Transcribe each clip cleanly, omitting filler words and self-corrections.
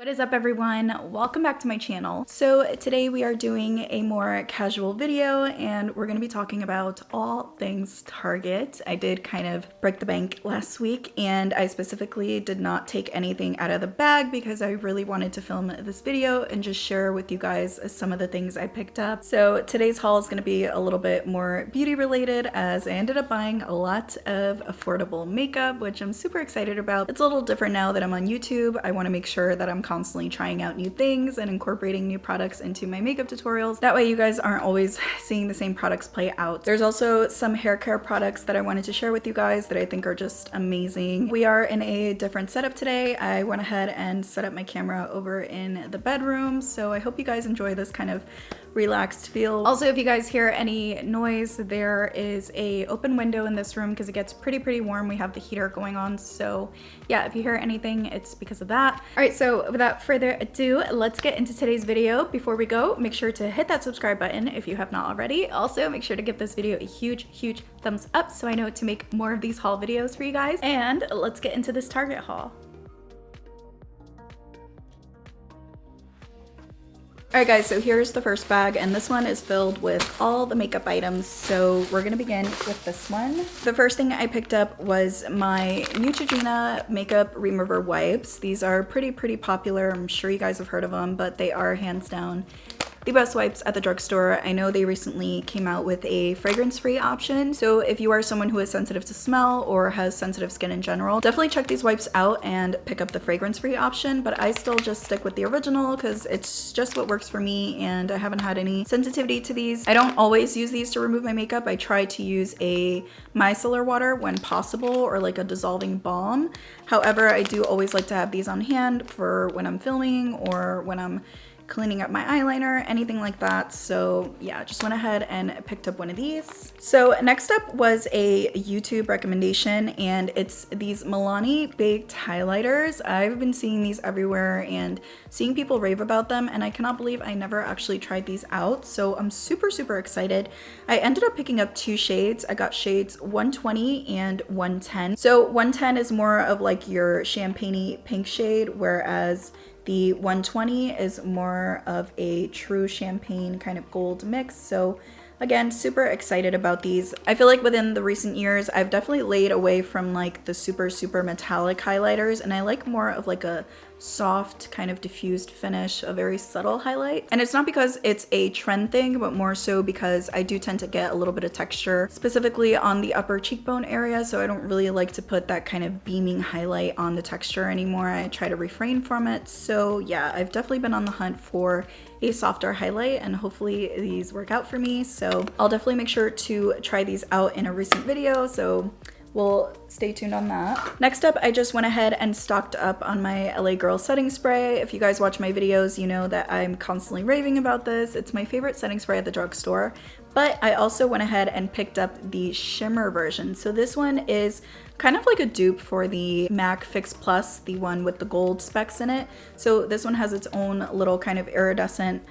What is up, everyone? Welcome back to my channel. So today we are doing a more casual video and we're going to be talking about all things Target. I did kind of break the bank last week and I specifically did not take anything out of the bag because I really wanted to film this video and just share with you guys some of the things I picked up. So today's haul is going to be a little bit more beauty related as I ended up buying a lot of affordable makeup, which I'm super excited about. It's a little different now that I'm on YouTube. I want to make sure that I'm constantly trying out new things and incorporating new products into my makeup tutorials. That way you guys aren't always seeing the same products play out. There's also some hair care products that I wanted to share with you guys that I think are just amazing. We are in a different setup today. I went ahead and set up my camera over in the bedroom, so I hope you guys enjoy this kind of relaxed feel. Also, if you guys hear any noise, there is a open window in this room because it gets pretty warm. We have the heater going on, so yeah, if you hear anything, it's because of that. All right, so without further ado, let's get into today's video. Before we go, make sure to hit that subscribe button if you have not already. Also, make sure to give this video a huge thumbs up so I know to make more of these haul videos for you guys. And let's get into this Target haul. Alright guys, so here's the first bag, and this one is filled with all the makeup items, so we're gonna begin with this one. The first thing I picked up was my Neutrogena makeup remover wipes. These are pretty popular. I'm sure you guys have heard of them, but they are hands down the best wipes at the drugstore. I know they recently came out with a fragrance-free option, so if you are someone who is sensitive to smell or has sensitive skin in general, definitely check these wipes out and pick up the fragrance-free option, but I still just stick with the original because it's just what works for me and I haven't had any sensitivity to these. I don't always use these to remove my makeup. I try to use a micellar water when possible or like a dissolving balm. However, I do always like to have these on hand for when I'm filming or when I'm cleaning up my eyeliner, anything like that. So yeah, just went ahead and picked up one of these. So next up was a YouTube recommendation, and it's these Milani baked highlighters. I've been seeing these everywhere and seeing people rave about them, and I cannot believe I never actually tried these out. So I'm super excited. I ended up picking up two shades. I got shades 120 and 110. So 110 is more of like your champagne-y pink shade, whereas the 120 is more of a true champagne kind of gold mix. So again, super excited about these. I feel like within the recent years, I've definitely laid away from like the super metallic highlighters, and I like more of like a soft kind of diffused finish, a very subtle highlight. And it's not because it's a trend thing, but more so because I do tend to get a little bit of texture, specifically on the upper cheekbone area, so I don't really like to put that kind of beaming highlight on the texture anymore. I try to refrain from it. So yeah, I've definitely been on the hunt for a softer highlight, and hopefully these work out for me. So I'll definitely make sure to try these out in a recent video, so we'll stay tuned on that. Next up, I just went ahead and stocked up on my LA Girl setting spray. If you guys watch my videos, you know that I'm constantly raving about this. It's my favorite setting spray at the drugstore, but I also went ahead and picked up the shimmer version. So this one is kind of like a dupe for the MAC Fix Plus, the one with the gold specks in it. So this one has its own little kind of iridescent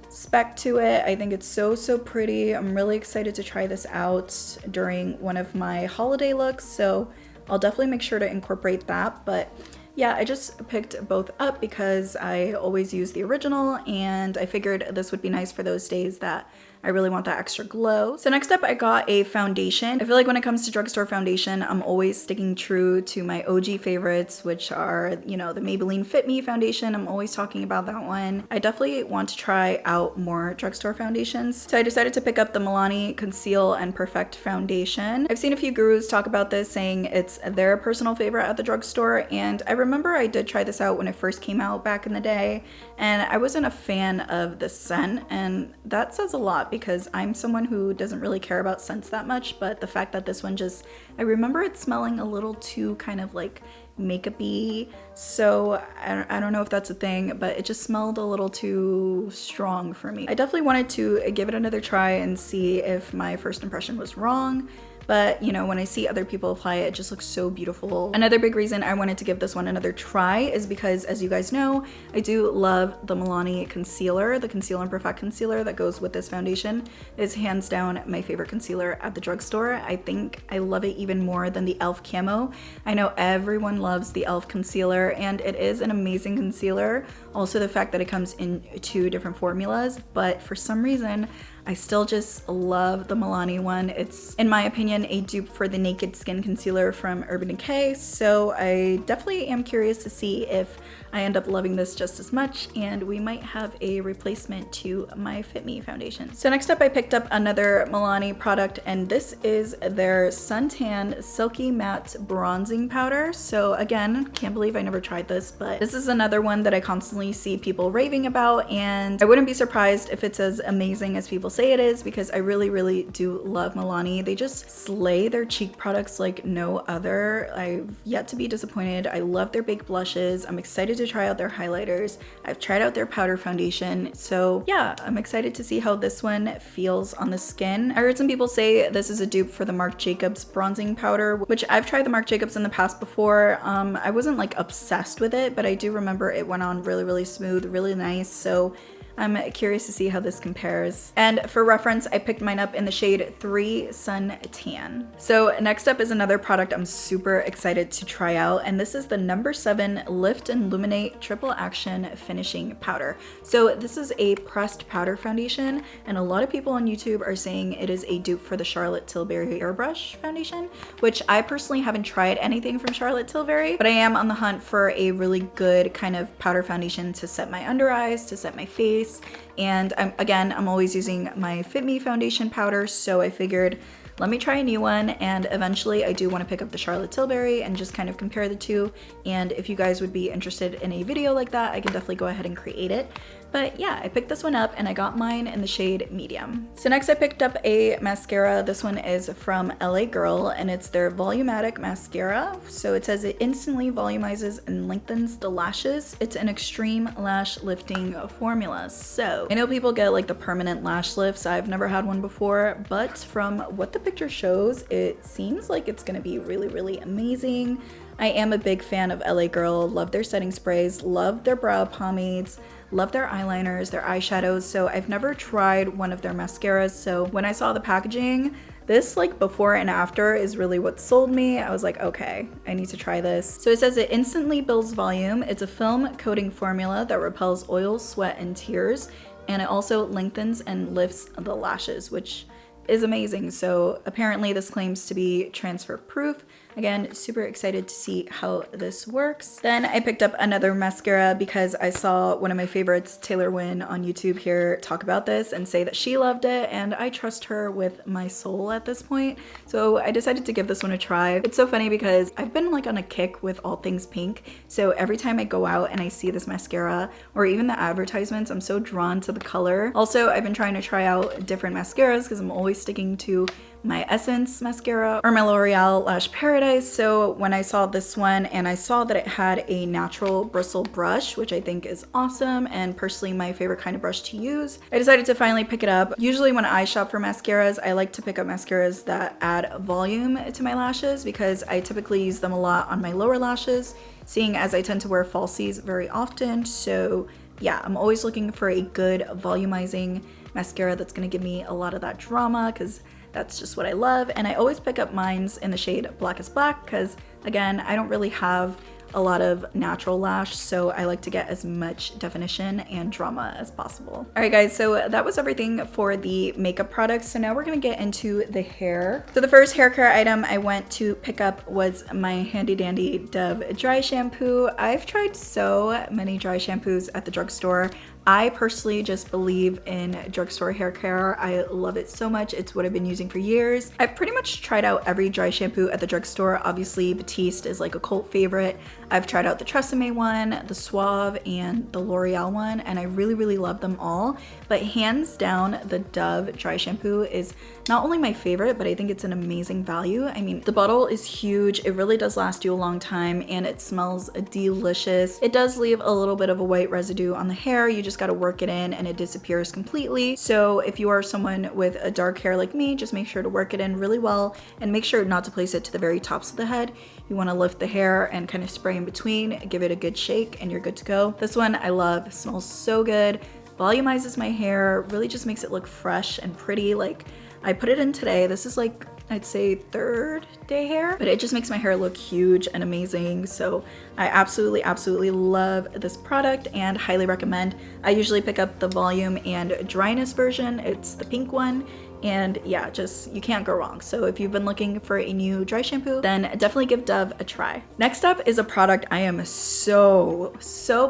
speck to it. I think it's so pretty. I'm really excited to try this out during one of my holiday looks, so I'll definitely make sure to incorporate that. But yeah, I just picked both up because I always use the original, and I figured this would be nice for those days that I really want that extra glow. So next up, I got a foundation. I feel like when it comes to drugstore foundation, I'm always sticking true to my OG favorites, which are, you know, the Maybelline Fit Me foundation. I'm always talking about that one. I definitely want to try out more drugstore foundations. So I decided to pick up the Milani Conceal and Perfect foundation. I've seen a few gurus talk about this, saying it's their personal favorite at the drugstore, and I remember I did try this out when it first came out back in the day, and I wasn't a fan of the scent, and that says a lot because I'm someone who doesn't really care about scents that much, but the fact that this one just, I remember it smelling a little too kind of like makeup-y, so I don't know if that's a thing, but it just smelled a little too strong for me. I definitely wanted to give it another try and see if my first impression was wrong, but you know, when I see other people apply it, it just looks so beautiful. Another big reason I wanted to give this one another try is because, as you guys know, I do love the Milani Concealer. The Conceal and Perfect Concealer that goes with this foundation is hands down my favorite concealer at the drugstore. I think I love it even more than the e.l.f. Camo. I know everyone loves the e.l.f. Concealer, and it is an amazing concealer. Also, the fact that it comes in 2 different formulas, but for some reason, I still just love the Milani one. It's, in my opinion, a dupe for the Naked Skin Concealer from Urban Decay, so I definitely am curious to see if I end up loving this just as much, and we might have a replacement to my Fit Me foundation. So next up, I picked up another Milani product, and this is their Suntan Silky Matte Bronzing Powder. So again, can't believe I never tried this, but this is another one that I constantly see people raving about, and I wouldn't be surprised if it's as amazing as people say it is, because I really do love Milani. They just slay their cheek products like no other. I've yet to be disappointed. I love their baked blushes. I'm excited to try out their highlighters. I've tried out their powder foundation. So yeah, I'm excited to see how this one feels on the skin. I heard some people say this is a dupe for the Marc Jacobs bronzing powder, which I've tried the Marc Jacobs in the past before. I wasn't like obsessed with it, but I do remember it went on really smooth, really nice. So I'm curious to see how this compares. And for reference, I picked mine up in the shade 3 Sun Tan. So next up is another product I'm super excited to try out, and this is the No. 7 Lift and Luminate Triple Action Finishing Powder. So this is a pressed powder foundation, and a lot of people on YouTube are saying it is a dupe for the Charlotte Tilbury Airbrush foundation, which I personally haven't tried anything from Charlotte Tilbury, but I am on the hunt for a really good kind of powder foundation to set my under eyes, to set my face. And I'm always using my Fit Me foundation powder, so I figured let me try a new one, and eventually I do want to pick up the Charlotte Tilbury and just kind of compare the two. And if you guys would be interested in a video like that, I can definitely go ahead and create it. But yeah, I picked this one up and I got mine in the shade medium. So next I picked up a mascara. This one is from LA Girl, and it's their Volumatic Mascara. So it says it instantly volumizes and lengthens the lashes. It's an extreme lash lifting formula. So I know people get like the permanent lash lifts. I've never had one before, but from what the picture shows, it seems like it's gonna be really amazing. I am a big fan of LA Girl, love their setting sprays, love their brow pomades, love their eyeliners, their eyeshadows. So I've never tried one of their mascaras. So when I saw the packaging, this like before and after is really what sold me. I was like, okay, I need to try this. So it says it instantly builds volume. It's a film coating formula that repels oil, sweat, and tears. And it also lengthens and lifts the lashes, which is amazing. So apparently this claims to be transfer proof. Again, super excited to see how this works. Then I picked up another mascara because I saw one of my favorites, Taylor Wynn, on YouTube here talk about this and say that she loved it, and I trust her with my soul at this point. So I decided to give this one a try. It's so funny because I've been like on a kick with all things pink. So every time I go out and I see this mascara or even the advertisements, I'm so drawn to the color. Also, I've been trying to try out different mascaras because I'm always sticking to my Essence mascara or my L'Oreal Lash Paradise. So when I saw this one and I saw that it had a natural bristle brush, which I think is awesome and personally my favorite kind of brush to use, I decided to finally pick it up. Usually when I shop for mascaras, I like to pick up mascaras that add volume to my lashes because I typically use them a lot on my lower lashes, seeing as I tend to wear falsies very often. So yeah, I'm always looking for a good volumizing mascara that's gonna give me a lot of that drama because that's just what I love. And I always pick up mines in the shade Blackest Black because, again, I don't really have a lot of natural lash, so I like to get as much definition and drama as possible. All right, guys, so that was everything for the makeup products. So now we're gonna get into the hair. So the first hair care item I went to pick up was my handy dandy Dove dry shampoo. I've tried so many dry shampoos at the drugstore. I personally just believe in drugstore hair care. I love it so much. It's what I've been using for years. I've pretty much tried out every dry shampoo at the drugstore. Obviously, Batiste is like a cult favorite. I've tried out the Tresemme one, the Suave, and the L'Oreal one, and I really love them all. But hands down, the Dove dry shampoo is not only my favorite, but I think it's an amazing value. I mean, the bottle is huge. It really does last you a long time and it smells delicious. It does leave a little bit of a white residue on the hair. You just got to work it in and it disappears completely. So if you are someone with a dark hair like me, just make sure to work it in really well and make sure not to place it to the very tops of the head. You want to lift the hair and kind of spray in between, give it a good shake, and you're good to go. This one I love. It smells so good. Volumizes my hair, really just makes it look fresh and pretty. Like, I put it in today. This is like, I'd say 3rd day hair, but it just makes my hair look huge and amazing. So I absolutely love this product and highly recommend. I usually pick up the volume and dryness version. It's the pink one. And yeah, just, you can't go wrong. So if you've been looking for a new dry shampoo, then definitely give Dove a try. Next up is a product I am so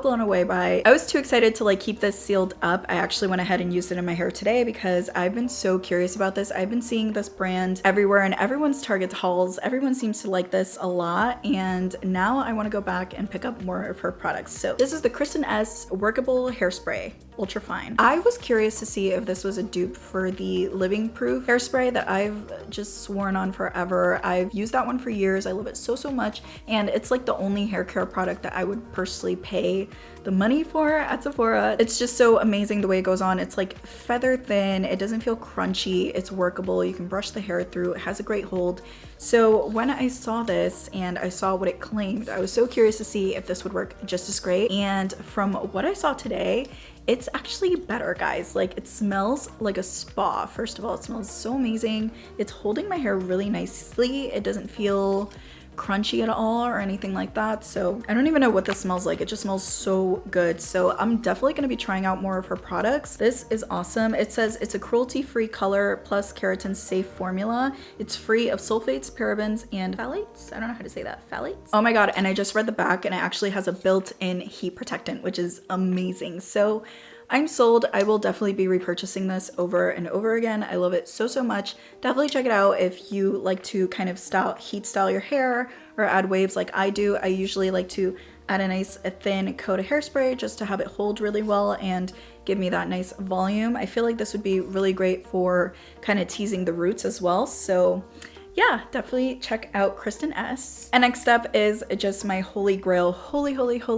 blown away by. I was too excited to like keep this sealed up. I actually went ahead and used it in my hair today because I've been so curious about this. I've been seeing this brand everywhere in everyone's Target hauls. Everyone seems to like this a lot. And now I want to go back and pick up more of her products. So this is the Kristen S Workable Hairspray. Ultra fine. I was curious to see if this was a dupe for the Living Proof hairspray that I've just sworn on forever. I've used that one for years. I love it so much, and it's like the only hair care product that I would personally pay the money for at Sephora. It's just so amazing the way it goes on. It's like feather thin. It doesn't feel crunchy. It's workable. You can brush the hair through. It has a great hold. So when I saw this and I saw what it claimed, I was so curious to see if this would work just as great. And from what I saw today, it's actually better, guys. Like, it smells like a spa. First of all, it smells so amazing. It's holding my hair really nicely. It doesn't feel crunchy at all or anything like that. So I don't even know what this smells like. It just smells so good. So I'm definitely going to be trying out more of her products. This is awesome. It says it's a cruelty-free color plus keratin safe formula. It's free of sulfates, parabens, and phthalates. I don't know how to say that. Phthalates? Oh my God. And I just read the back and it actually has a built-in heat protectant, which is amazing. So I'm sold. I will definitely be repurchasing this over and over again. I love it so much. Definitely check it out if you like to kind of heat style your hair or add waves like I do. I usually like to add a nice thin coat of hairspray just to have it hold really well and give me that nice volume. I feel like this would be really great for kind of teasing the roots as well. So yeah, definitely check out Kristen S. And next up is just my holy grail, holy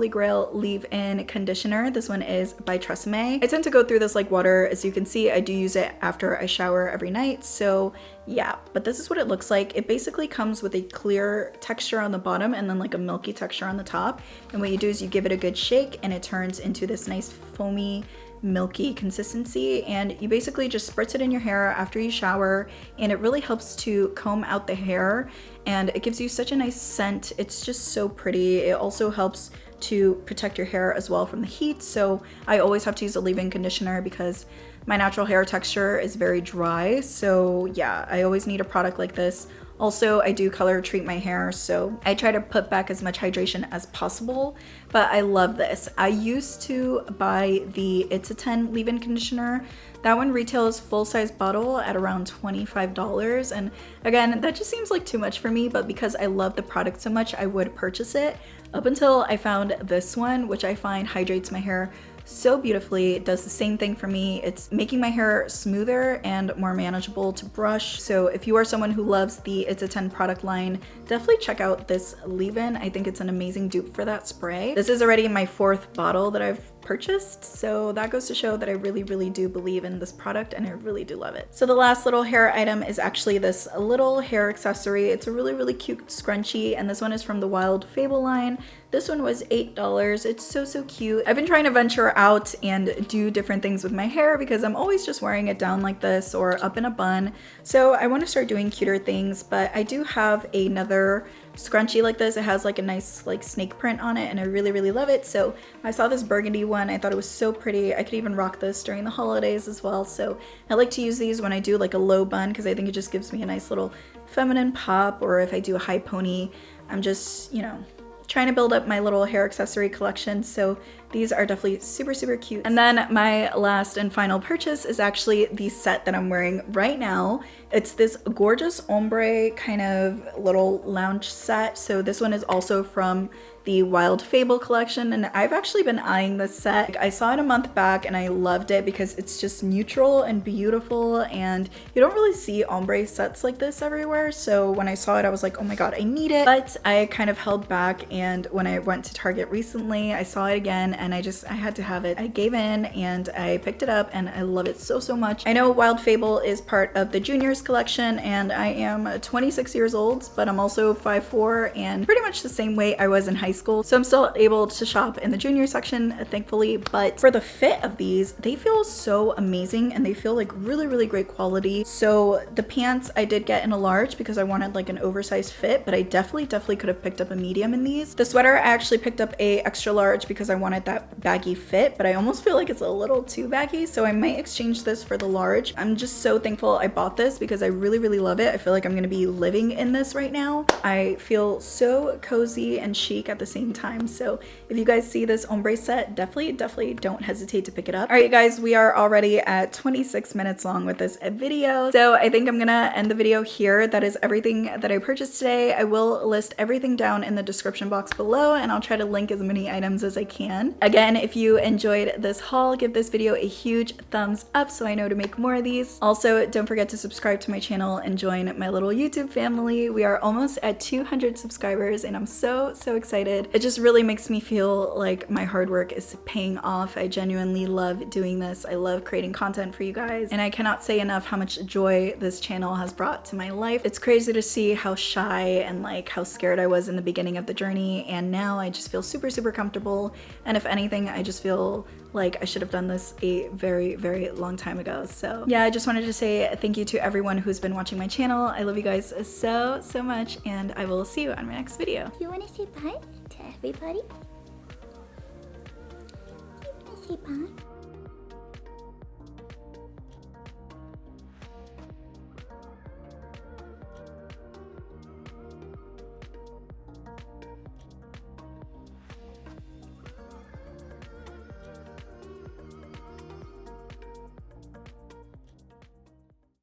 grail leave-in conditioner. This one is by TRESemmé. I tend to go through this like water. As you can see, I do use it after I shower every night. So yeah, but this is what it looks like. It basically comes with a clear texture on the bottom and then like a milky texture on the top. And what you do is you give it a good shake and it turns into this nice foamy, milky consistency, and you basically just spritz it in your hair after you shower, and it really helps to comb out the hair and it gives you such a nice scent. It's just so pretty. It also helps to protect your hair as well from the heat. So I always have to use a leave-in conditioner because my natural hair texture is very dry. So yeah, I always need a product like this. Also, I do color treat my hair, so I try to put back as much hydration as possible, but I love this. I used to buy the It's a 10 leave-in conditioner. That one retails full-size bottle at around $25, and again, that just seems like too much for me, but because I love the product so much, I would purchase it up until I found this one, which I find hydrates my hair so beautifully. It does the same thing for me. It's making my hair smoother and more manageable to brush. So if you are someone who loves the It's a 10 product line, definitely check out this leave-in. I think it's an amazing dupe for that spray. This is already my 4th bottle that I've purchased, so that goes to show that I really do believe in this product and I really do love it. So the last little hair item is actually this little hair accessory. It's a really cute scrunchie, and this one is from the Wild Fable line. This one was $8. It's so cute. I've been trying to venture out and do different things with my hair because I'm always just wearing it down like this or up in a bun. So I want to start doing cuter things, but I do have another scrunchie like this. It has like a nice like snake print on it and I really love it. So I saw this burgundy one. I thought it was so pretty. I could even rock this during the holidays as well. So I like to use these when I do like a low bun because I think it just gives me a nice little feminine pop, or if I do a high pony, I'm just, you know, trying to build up my little hair accessory collection. So These are definitely super, super cute. And then my last and final purchase is actually the set that I'm wearing right now. It's this gorgeous ombre kind of little lounge set. So this one is also from the Wild Fable collection, and I've actually been eyeing this set. I saw it a month back and I loved it because it's just neutral and beautiful, and you don't really see ombre sets like this everywhere. So when I saw it, I was like, oh my god, I need it. But I kind of held back, and when I went to Target recently, I saw it again and I had to have it. I gave in and I picked it up and I love it so, so much. I know Wild Fable is part of the Juniors collection, and I am 26 years old, but I'm also 5'4" and pretty much the same weight I was in high school. So I'm still able to shop in the junior section, thankfully. But for the fit of these, they feel so amazing and they feel like really, really great quality. So the pants I did get in a large because I wanted like an oversized fit, but I definitely could have picked up a medium in these. The sweater I actually picked up a extra large because I wanted that baggy fit, but I almost feel like it's a little too baggy, so I might exchange this for the large. I'm just so thankful I bought this because I really, really love it. I feel like I'm gonna be living in this right now. I feel so cozy and chic at the same time. So if you guys see this ombre set, definitely don't hesitate to pick it up. All right, you guys, we are already at 26 minutes long with this video. So I think I'm gonna end the video here. That is everything that I purchased today. I will list everything down in the description box below, and I'll try to link as many items as I can. Again, if you enjoyed this haul, give this video a huge thumbs up so I know to make more of these. Also, don't forget to subscribe to my channel and join my little YouTube family. We are almost at 200 subscribers and I'm so excited. It just really makes me feel like my hard work is paying off. I genuinely love doing this. I love creating content for you guys, and I cannot say enough how much joy this channel has brought to my life. It's crazy to see how shy and like how scared I was in the beginning of the journey, and now I just feel super comfortable, and if anything, I just feel like I should have done this a very long time ago. So yeah, I just wanted to say thank you to everyone who's been watching my channel. I love you guys so much, and I will see you on my next video. You want to say bye to everybody? You want to say bye?